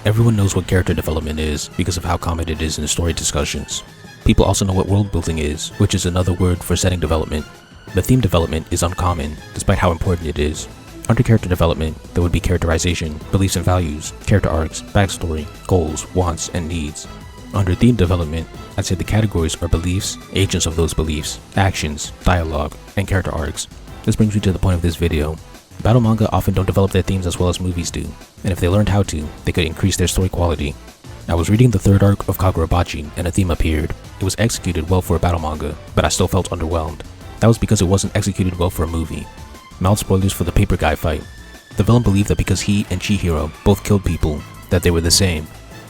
Everyone knows what character development is because of how common it is in story discussions. People also know what world building is, which is another word for setting development. But theme development is uncommon, despite how important it is. Under character development, there would be characterization, beliefs and values, character arcs, backstory, goals, wants, and needs. Under theme development, I'd say the categories are beliefs, agents of those beliefs, actions, dialogue, and character arcs. This brings me to the point of this video. Battle manga often don't develop their themes as well as movies do, and if they learned how to, they could increase their story quality. I was reading the third arc of Kagura Bachi and a theme appeared. It was executed well for a battle manga, but I still felt underwhelmed. That was because it wasn't executed well for a movie. Mild spoilers for the paper guy fight. The villain believed that because he and Chihiro both killed people, that they were the same.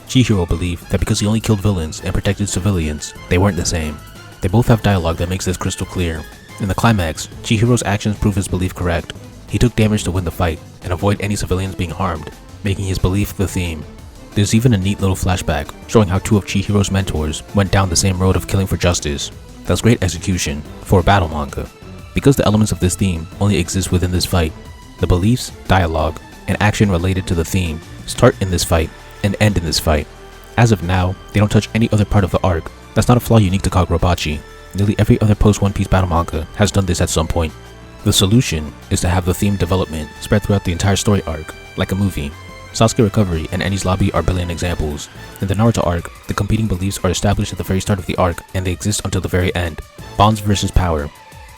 Chihiro believed that because he only killed villains and protected civilians, they weren't the same. They both have dialogue that makes this crystal clear. In the climax, Chihiro's actions prove his belief correct. He took damage to win the fight and avoid any civilians being harmed, making his belief the theme. There's even a neat little flashback showing how two of Chihiro's mentors went down the same road of killing for justice. That's great execution for a battle manga. Because the elements of this theme only exist within this fight, the beliefs, dialogue, and action related to the theme start in this fight and end in this fight. As of now, they don't touch any other part of the arc. That's not a flaw unique to Kagura Bachi. Nearly every other post-One Piece battle manga has done this at some point. The solution is to have the theme development spread throughout the entire story arc, like a movie. Sasuke Recovery and Enies Lobby are brilliant examples. In the Naruto arc, the competing beliefs are established at the very start of the arc and they exist until the very end. Bonds versus power.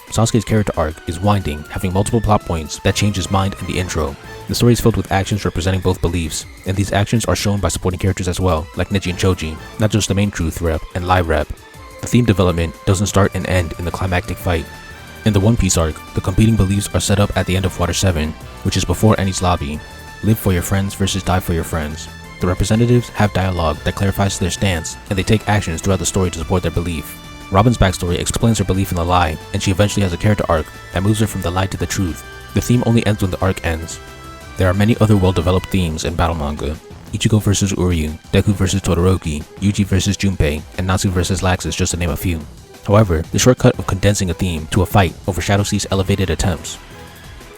Sasuke's character arc is winding, having multiple plot points that change his mind in the intro. The story is filled with actions representing both beliefs, and these actions are shown by supporting characters as well, like Neji and Choji, not just the main truth rep and lie rep. The theme development doesn't start and end in the climactic fight. In the One Piece arc, the competing beliefs are set up at the end of Water 7, which is before Enies Lobby. Live for your friends versus die for your friends. The representatives have dialogue that clarifies their stance, and they take actions throughout the story to support their belief. Robin's backstory explains her belief in the lie, and she eventually has a character arc that moves her from the lie to the truth. The theme only ends when the arc ends. There are many other well-developed themes in battle manga. Ichigo vs Uryu, Deku vs Todoroki, Yuji vs Junpei, and Natsu vs Laxus, just to name a few. However, the shortcut of condensing a theme to a fight overshadows these elevated attempts.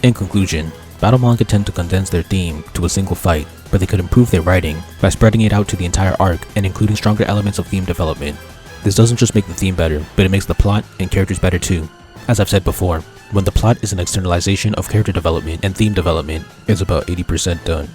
In conclusion, battle manga tend to condense their theme to a single fight, but they could improve their writing by spreading it out to the entire arc and including stronger elements of theme development. This doesn't just make the theme better, but it makes the plot and characters better too. As I've said before, when the plot is an externalization of character development and theme development, it's about 80% done.